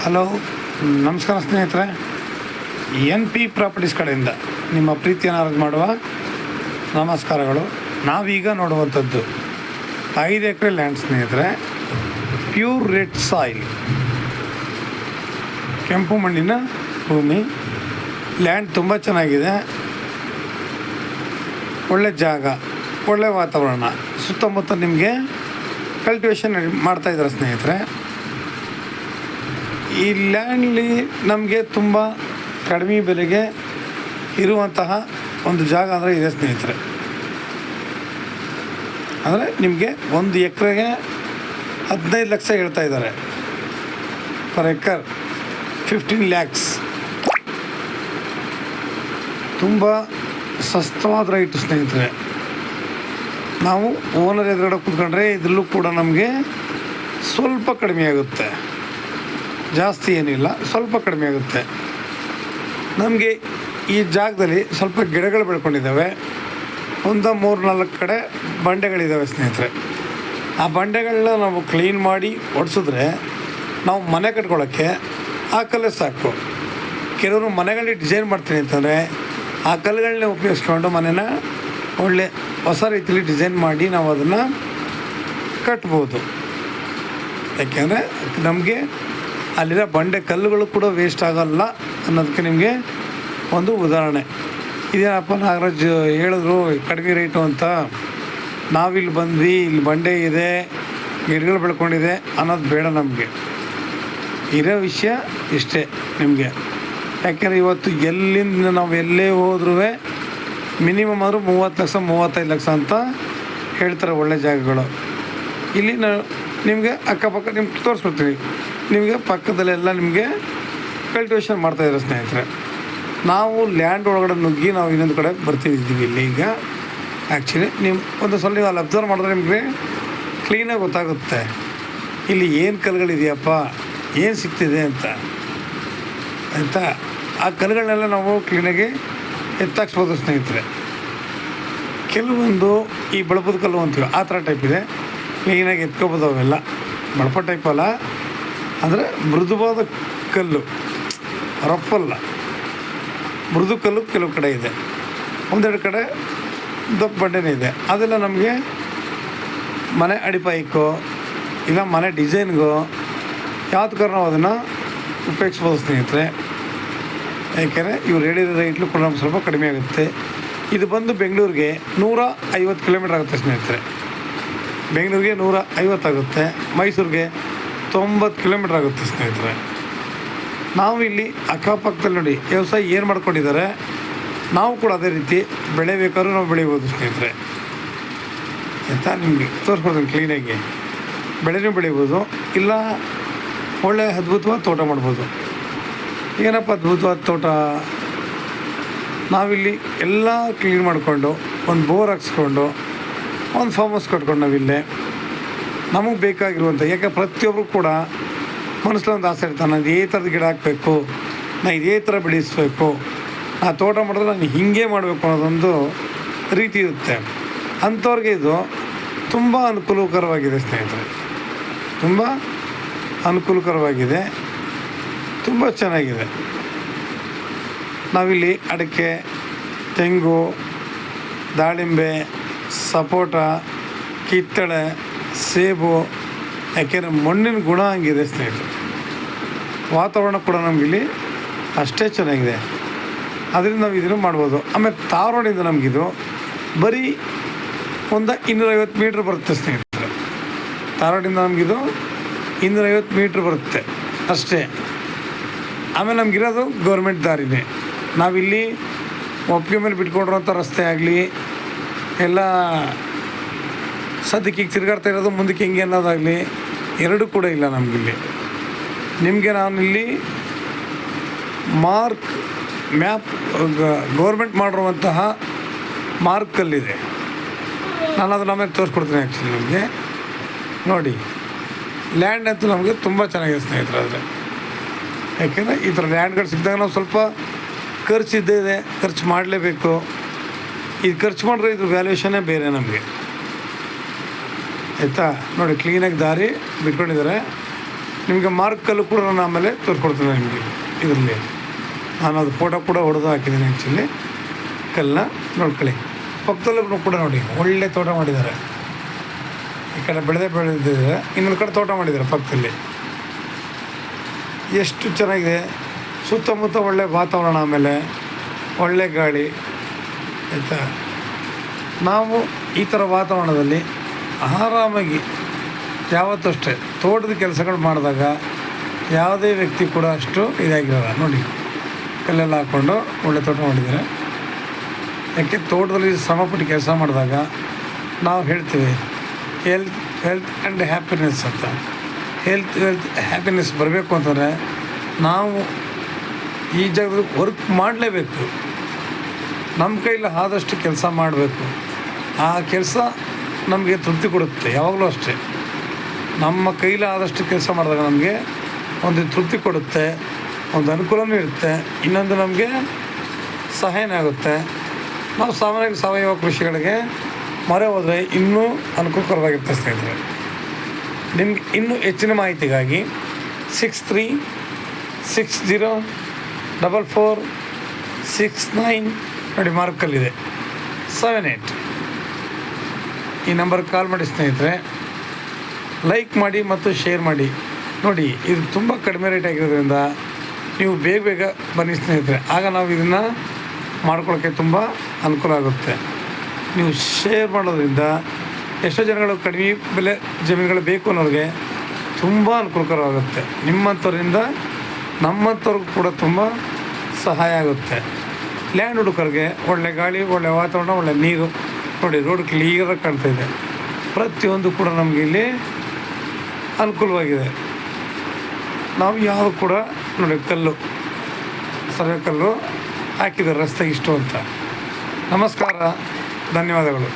Hello, ನಮಸ್ಕಾರ ಸ್ನೇಹಿತರೆ. N P properties ಕಡೆಯಿಂದ ನಿಮ್ಮ ಪ್ರೀತಿಯನ್ನು ಅರ್ಜಿ ಮಾಡುವ ನಮಸ್ಕಾರಗಳು. ನಾವೀಗ ನೋಡುವಂಥದ್ದು 5 ಎಕರೆ ಲ್ಯಾಂಡ್ ಸ್ನೇಹಿತರೆ. ಪ್ಯೂರ್ ರೆಡ್ ಸಾಯಿಲ್, ಕೆಂಪು ಮಣ್ಣಿನ ಭೂಮಿ. ಲ್ಯಾಂಡ್ ತುಂಬ ಚೆನ್ನಾಗಿದೆ, ಒಳ್ಳೆ ಜಾಗ, ಒಳ್ಳೆ ವಾತಾವರಣ. ಸುತ್ತಮುತ್ತ ನಿಮಗೆ ಕಲ್ಟಿವೇಷನ್ ಮಾಡ್ತಾಯಿದ್ದಾರೆ ಸ್ನೇಹಿತರೆ. ಈ ಲ್ಯಾಂಡ್ಲಿ ನಮಗೆ ತುಂಬ ಕಡಿಮೆ ಬೆಲೆಗೆ ಇರುವಂತಹ ಒಂದು ಜಾಗ ಅಂದರೆ ಇದೆ ಸ್ನೇಹಿತರೆ. ಅಂದರೆ ನಿಮಗೆ 1 ಎಕರೆಗೆ 15 ಲಕ್ಷ ಹೇಳ್ತಾ ಇದ್ದಾರೆ. Per acre 15 lakhs. ತುಂಬ ಸಸ್ತವಾದ ರೈಟು ಸ್ನೇಹಿತರೆ. ನಾವು ಓನರ್ ಎದುರುಗಡೆ ಕೂತ್ಕೊಂಡ್ರೆ ಇದರಲ್ಲೂ ಕೂಡ ನಮಗೆ ಸ್ವಲ್ಪ ಕಡಿಮೆ ಆಗುತ್ತೆ, ಜಾಸ್ತಿ ಏನಿಲ್ಲ, ಸ್ವಲ್ಪ ಕಡಿಮೆ ಆಗುತ್ತೆ. ನಮಗೆ ಈ ಜಾಗದಲ್ಲಿ ಸ್ವಲ್ಪ ಗಿಡಗಳು ಬೆಳ್ಕೊಂಡಿದ್ದಾವೆ. 3-4 ಕಡೆ ಬಂಡೆಗಳಿದ್ದಾವೆ ಸ್ನೇಹಿತರೆ. ಆ ಬಂಡೆಗಳನ್ನ ನಾವು ಕ್ಲೀನ್ ಮಾಡಿ ಒಡಿಸಿದ್ರೆ ನಾವು ಮನೆ ಕಟ್ಕೊಳ್ಳೋಕ್ಕೆ ಆ ಕಲ್ಲೇ ಸಾಕು. ಕೆಲವರು ಮನೆಗಳಲ್ಲಿ ಡಿಸೈನ್ ಮಾಡ್ತೀನಿ ಅಂತಂದರೆ ಆ ಕಲ್ಲುಗಳನ್ನೇ ಉಪಯೋಗಿಸ್ಕೊಂಡು ಮನೇನ ಒಳ್ಳೆ ಹೊಸ ರೀತಿಯಲ್ಲಿ ಡಿಸೈನ್ ಮಾಡಿ ನಾವು ಅದನ್ನು ಕಟ್ಬೋದು. ಯಾಕೆಂದರೆ ನಮಗೆ ಅಲ್ಲಿರೋ ಬಂಡೆ ಕಲ್ಲುಗಳು ಕೂಡ ವೇಸ್ಟ್ ಆಗೋಲ್ಲ ಅನ್ನೋದಕ್ಕೆ ನಿಮಗೆ ಒಂದು ಉದಾಹರಣೆ. ಇದೇನಪ್ಪ ನಾಗರಾಜ್ ಹೇಳಿದ್ರು ಕಡಿಮೆ ರೇಟು ಅಂತ, ನಾವಿಲ್ಲಿ ಬಂದ್ವಿ, ಇಲ್ಲಿ ಬಂಡೆ ಇದೆ, ಗಿಡಗಳು ಬೆಳ್ಕೊಂಡಿದೆ ಅನ್ನೋದು ಬೇಡ. ನಮಗೆ ಇರೋ ವಿಷಯ ಇಷ್ಟೇ ನಿಮಗೆ. ಯಾಕೆಂದರೆ ಇವತ್ತು ಎಲ್ಲಿಂದ ನಾವು ಎಲ್ಲೇ ಹೋದ್ರೂ ಮಿನಿಮಮ್ ಆದರೂ 30 ಲಕ್ಷ 35 ಲಕ್ಷ ಅಂತ ಹೇಳ್ತಾರೆ ಒಳ್ಳೆ ಜಾಗಗಳು. ಇಲ್ಲಿ ನಿಮಗೆ ಅಕ್ಕಪಕ್ಕ ನಿಮ್ಗೆ ತೋರಿಸ್ಕೊಡ್ತೀವಿ. ನಿಮಗೆ ಪಕ್ಕದಲ್ಲೆಲ್ಲ ನಿಮಗೆ ಕಲ್ಟಿವೇಷನ್ ಮಾಡ್ತಾಯಿದ್ದಾರೆ ಸ್ನೇಹಿತರೆ. ನಾವು ಲ್ಯಾಂಡ್ ಒಳಗಡೆ ನುಗ್ಗಿ ನಾವು ಇನ್ನೊಂದು ಕಡೆ ಬರ್ತಿದ್ದೀವಿ ಇಲ್ಲಿ. ಈಗ ಆ್ಯಕ್ಚುಲಿ ನೀವು ಒಂದು ಸಲ ನೀವು ಅಲ್ಲಿ ಅಬ್ಸರ್ವ್ ಮಾಡಿದ್ರೆ ನಿಮಗೆ ಕ್ಲೀನಾಗಿ ಗೊತ್ತಾಗುತ್ತೆ ಇಲ್ಲಿ ಏನು ಕಲ್ಲುಗಳಿದೆಯಪ್ಪ, ಏನು ಸಿಗ್ತಿದೆ ಅಂತ ಆಯಿತಾ. ಆ ಕಲ್ಲುಗಳನ್ನೆಲ್ಲ ನಾವು ಕ್ಲೀನಾಗಿ ಎತ್ತಾಕ್ಸ್ಬೋದು ಸ್ನೇಹಿತರೆ. ಕೆಲವೊಂದು ಈ ಬಳಪದ ಕಲ್ಲು ಅಂತೀವಿ, ಆ ಥರ ಟೈಪ್ ಇದೆ, ಕ್ಲೀನಾಗಿ ಎತ್ಕೋಬೋದು. ಅವೆಲ್ಲ ಬಳಪ ಟೈಪ್ ಅಲ್ಲ, ಅಂದರೆ ಮೃದುವಾದ ಕಲ್ಲು, ರಫಲ್ಲ ಮೃದು ಕಲ್ಲು ಕೆಲವು ಕಡೆ ಇದೆ. 1-2 ಕಡೆ ದಪ್ಪ ಬಂಡೆನೇ ಇದೆ. ಅದೆಲ್ಲ ನಮಗೆ ಮನೆ ಅಡಿಪಾಯಿಕೋ ಇಲ್ಲ ಮನೆ ಡಿಸೈನ್ಗೋ ಯಾವ್ದಕ್ಕಾರು ನಾವು ಅದನ್ನು ಉಪಯೋಗಿಸ್ಬೋದು ಸ್ನೇಹಿತರೆ. ಯಾಕೆಂದರೆ ಇವ್ರು ಹೇಳಿರೋ ರೇಟ್ಲು ಕೂಡ ನಮ್ಗೆ ಸ್ವಲ್ಪ ಕಡಿಮೆ ಆಗುತ್ತೆ. ಇದು ಬಂದು ಬೆಂಗಳೂರಿಗೆ 150 ಕಿಲೋಮೀಟ್ರ್ ಆಗುತ್ತೆ ಸ್ನೇಹಿತರೆ. ಬೆಂಗಳೂರಿಗೆ 150 ಆಗುತ್ತೆ, ಮೈಸೂರಿಗೆ 90 ಕಿಲೋಮೀಟ್ರ್ ಆಗುತ್ತೆ ಸ್ನೇಹಿತರೆ. ನಾವು ಇಲ್ಲಿ ಅಕ್ಕಪಕ್ಕದಲ್ಲಿ ನೋಡಿ ವ್ಯವಸಾಯ ಏನು ಮಾಡ್ಕೊಂಡಿದ್ದಾರೆ, ನಾವು ಕೂಡ ಅದೇ ರೀತಿ ಬೆಳೆಬೇಕಾದ್ರೂ ನಾವು ಬೆಳಿಬೋದು ಸ್ನೇಹಿತರೆ. ಆಯಿತಾ, ನಿಮಗೆ ತೋರಿಸ್ಕೊಡ್ತೀನಿ ಕ್ಲೀನಾಗಿ. ಬೆಳೆನೂ ಬೆಳಿಬೋದು, ಇಲ್ಲ ಒಳ್ಳೆ ಅದ್ಭುತವಾದ ತೋಟ ಮಾಡ್ಬೋದು. ಏನಪ್ಪ ಅದ್ಭುತವಾದ ತೋಟ, ನಾವಿಲ್ಲಿ ಎಲ್ಲ ಕ್ಲೀನ್ ಮಾಡಿಕೊಂಡು ಒಂದು ಬೋರ್ ಹಾಕ್ಸ್ಕೊಂಡು ಒಂದು ಫಾರ್ಮ್ ಹೌಸ್ ಕಟ್ಕೊಂಡು ನಾವಿಲ್ಲೇ ನಮಗೆ ಬೇಕಾಗಿರುವಂಥ, ಯಾಕೆ ಪ್ರತಿಯೊಬ್ಬರು ಕೂಡ ಮನಸ್ಸಲ್ಲಿ ಒಂದು ಆಸೆ ಇರ್ತಾನೆ, ನಾನು ಇದೇ ಥರದ ಗಿಡ ಹಾಕಬೇಕು, ನಾನು ಇದೇ ಥರ ಬೆಳೆಸಬೇಕು, ಆ ತೋಟ ಮಾಡಿದ್ರೆ ನಾನು ಹೀಗೆ ಮಾಡಬೇಕು ಅನ್ನೋದೊಂದು ರೀತಿ ಇರುತ್ತೆ. ಅಂಥವ್ರಿಗೆ ಇದು ತುಂಬ ಅನುಕೂಲಕರವಾಗಿದೆ ಸ್ನೇಹಿತರೆ. ತುಂಬ ಅನುಕೂಲಕರವಾಗಿದೆ, ತುಂಬ ಚೆನ್ನಾಗಿದೆ. ನಾವಿಲ್ಲಿ ಅಡಿಕೆ, ತೆಂಗು, ದಾಳಿಂಬೆ, ಸಪೋಟ, ಕಿತ್ತಳೆ, ಸೇಬು, ಯಾಕೆಂದರೆ ಮಣ್ಣಿನ ಗುಣ ಹಂಗಿದೆ ಸ್ನೇಹಿತರೆ. ವಾತಾವರಣ ಕೂಡ ನಮಗಿಲ್ಲಿ ಅಷ್ಟೇ ಚೆನ್ನಾಗಿದೆ. ಅದರಿಂದ ನಾವು ಇದನ್ನು ಮಾಡ್ಬೋದು. ಆಮೇಲೆ ತಾರೋಡಿಂದ ನಮಗಿದು ಬರೀ ಒಂದು 250 ಮೀಟ್ರ್ ಬರುತ್ತೆ ಸ್ನೇಹಿತರೆ. ತಾರೋಡಿಂದ ನಮಗಿದು 250 ಮೀಟ್ರ್ ಬರುತ್ತೆ ಅಷ್ಟೇ. ಆಮೇಲೆ ನಮಗಿರೋದು ಗೌರ್ಮೆಂಟ್ ದಾರಿನೇ. ನಾವಿಲ್ಲಿ ಒಪ್ಪಿಗೆ ಮೇಲೆ ಬಿಟ್ಕೊಂಡಿರೋಂಥ ರಸ್ತೆ ಆಗಲಿ ಎಲ್ಲ ಸದ್ಯಕ್ಕೆ ಈಗ ತಿರುಗಾಡ್ತಾ ಇರೋದು, ಮುಂದಕ್ಕೆ ಹಿಂಗೆ ಅನ್ನೋದಾಗಲಿ ಎರಡೂ ಕೂಡ ಇಲ್ಲ ನಮಗಿಲ್ಲಿ. ನಿಮಗೆ ನಾನಿಲ್ಲಿ ಮ್ಯಾಪ್ ಗೌರ್ಮೆಂಟ್ ಮಾಡಿರುವಂತಹ ಮಾರ್ಕಲ್ಲಿದೆ. ನಾನು ಅದು ನಮಗೆ ತೋರಿಸ್ಕೊಡ್ತೀನಿ. ಆ್ಯಕ್ಚುಲಿ ನಿಮಗೆ ನೋಡಿ, ಲ್ಯಾಂಡ್ ಅಂತೂ ನಮಗೆ ತುಂಬ ಚೆನ್ನಾಗಿದೆ ಸ್ನೇಹಿತರೆ. ಆದರೆ ಯಾಕೆಂದರೆ ಈ ಥರ ಲ್ಯಾಂಡ್ಗಳು ಸಿಕ್ಕಿದಾಗ ನಾವು ಸ್ವಲ್ಪ ಖರ್ಚಿದ್ದೇ ಖರ್ಚು ಮಾಡಲೇಬೇಕು. ಇದು ಖರ್ಚು ಮಾಡಿದ್ರೆ ಇದ್ರ ವ್ಯಾಲ್ಯೂಷನ್ನೇ ಬೇರೆ ನಮಗೆ. ಆಯಿತಾ, ನೋಡಿ ಕ್ಲೀನಾಗಿ ದಾರಿ ಬಿಟ್ಕೊಂಡಿದ್ದಾರೆ. ನಿಮಗೆ ಮಾರ್ಕಲ್ಲು ಕೂಡ ನಾನು ಆಮೇಲೆ ತೋರಿಸ್ಕೊಡ್ತೀನಿ ನಿಮಗೆ. ಇದರಲ್ಲಿ ನಾನು ಅದು ಫೋಟೋ ಕೂಡ ಹೊಡೆದು ಹಾಕಿದ್ದೀನಿ ಆ್ಯಕ್ಚುಲಿ. ಕಲ್ಲನ್ನ ನೋಡ್ಕೊಳ್ಳಿ. ಪಕ್ಕದಲ್ಲೂ ಕೂಡ ನೋಡಿ ಒಳ್ಳೆ ತೋಟ ಮಾಡಿದ್ದಾರೆ. ಈ ಕಡೆ ಬೆಳೆದಿದ್ದಾರೆ, ಇನ್ನೊಂದು ಕಡೆ ತೋಟ ಮಾಡಿದ್ದಾರೆ ಪಕ್ಕದಲ್ಲಿ. ಎಷ್ಟು ಚೆನ್ನಾಗಿದೆ. ಸುತ್ತಮುತ್ತ ಒಳ್ಳೆ ವಾತಾವರಣ, ಆಮೇಲೆ ಒಳ್ಳೆ ಗಾಳಿ ಆಯಿತಾ. ನಾವು ಈ ಥರ ವಾತಾವರಣದಲ್ಲಿ ಆರಾಮಾಗಿ ಯಾವತ್ತೂ ಅಷ್ಟೇ ತೋಟದ ಕೆಲಸಗಳು ಮಾಡಿದಾಗ ಯಾವುದೇ ವ್ಯಕ್ತಿ ಕೂಡ ಅಷ್ಟು ಇದಾಗಿರೋಲ್ಲ. ನೋಡಿ ಕಲ್ಲೆಲ್ಲ ಹಾಕ್ಕೊಂಡು ಒಳ್ಳೆ ತೋಟ ಮಾಡಿದ್ದಾರೆ. ಯಾಕೆ ತೋಟದಲ್ಲಿ ಶ್ರಮಪಟ್ಟು ಕೆಲಸ ಮಾಡಿದಾಗ ನಾವು ಹೇಳ್ತೀವಿ ಹೆಲ್ತ್ ಆ್ಯಂಡ್ ಹ್ಯಾಪಿನೆಸ್ ಅಂತ. ಹೆಲ್ತ್ ಹ್ಯಾಪಿನೆಸ್ ಬರಬೇಕು ಅಂತಂದರೆ ನಾವು ಈ ಜಾಗದಲ್ಲಿ ವರ್ಕ್ ಮಾಡಲೇಬೇಕು. ನಮ್ಮ ಕೈಲಿ ಆದಷ್ಟು ಕೆಲಸ ಮಾಡಬೇಕು. ಆ ಕೆಲಸ ನಮಗೆ ತೃಪ್ತಿ ಕೊಡುತ್ತೆ. ಯಾವಾಗಲೂ ಅಷ್ಟೇ ನಮ್ಮ ಕೈಲಿ ಆದಷ್ಟು ಕೆಲಸ ಮಾಡಿದಾಗ ನಮಗೆ ಒಂದು ತೃಪ್ತಿ ಕೊಡುತ್ತೆ, ಒಂದು ಅನುಕೂಲವೂ ಇರುತ್ತೆ, ಇನ್ನೊಂದು ನಮಗೆ ಸಹಾಯನೇ ಆಗುತ್ತೆ. ನಾವು ಸಾಮಾನ್ಯವಾಗಿ ಸಾವಯವ ಕೃಷಿಗಳಿಗೆ ಮೊರೆ ಹೋದರೆ ಇನ್ನೂ ಅನುಕೂಲಕರವಾಗಿರುತ್ತೆ ಸ್ನೇಹಿತರೆ. ನಿಮ್ಗೆ ಇನ್ನೂ ಹೆಚ್ಚಿನ ಮಾಹಿತಿಗಾಗಿ 63604469 ನೋಡಿ ಮಾರ್ಕಲ್ಲಿದೆ 78 ಈ ನಂಬರ್ಗೆ ಕಾಲ್ ಮಾಡಿ ಸ್ನೇಹಿತರೆ. ಲೈಕ್ ಮಾಡಿ ಮತ್ತು ಶೇರ್ ಮಾಡಿ. ನೋಡಿ ಇದು ತುಂಬ ಕಡಿಮೆ ರೇಟ್ ಆಗಿರೋದ್ರಿಂದ ನೀವು ಬೇಗ ಬೇಗ ಬನ್ನಿ ಸ್ನೇಹಿತರೆ. ಆಗ ನಾವು ಇದನ್ನು ಮಾಡ್ಕೊಳ್ಳೋಕ್ಕೆ ತುಂಬ ಅನುಕೂಲ ಆಗುತ್ತೆ. ನೀವು ಶೇರ್ ಮಾಡೋದ್ರಿಂದ ಎಷ್ಟೋ ಜನಗಳು ಕಡಿಮೆ ಬೆಲೆ ಜಮೀನುಗಳು ಬೇಕು ಅನ್ನೋರಿಗೆ ತುಂಬ ಅನುಕೂಲಕರವಾಗುತ್ತೆ. ನಿಮ್ಮಂಥವ್ರಿಂದ ನಮ್ಮಂಥವ್ರಿಗೂ ಕೂಡ ತುಂಬ ಸಹಾಯ ಆಗುತ್ತೆ. ಲ್ಯಾಂಡ್ ಹುಡುಕರಿಗೆ ಒಳ್ಳೆ ಗಾಳಿ, ಒಳ್ಳೆ ವಾತಾವರಣ, ಒಳ್ಳೆ ನೀರು. ನೋಡಿ ರೋಡ್ ಕ್ಲಿಯರಾಗಿ ಕಾಣ್ತಾಯಿದೆ. ಪ್ರತಿಯೊಂದು ಕೂಡ ನಮಗೆ ಇಲ್ಲಿ ಅನುಕೂಲವಾಗಿದೆ. ನಾವು ಯಾವ ಕೂಡ ನೋಡಿ ಕಲ್ಲು ಸರ್ವೆ ಕಲ್ಲು ಹಾಕಿದ್ದಾರೆ ರಸ್ತೆಗೆ ಇಷ್ಟು ಅಂತ. ನಮಸ್ಕಾರ, ಧನ್ಯವಾದಗಳು.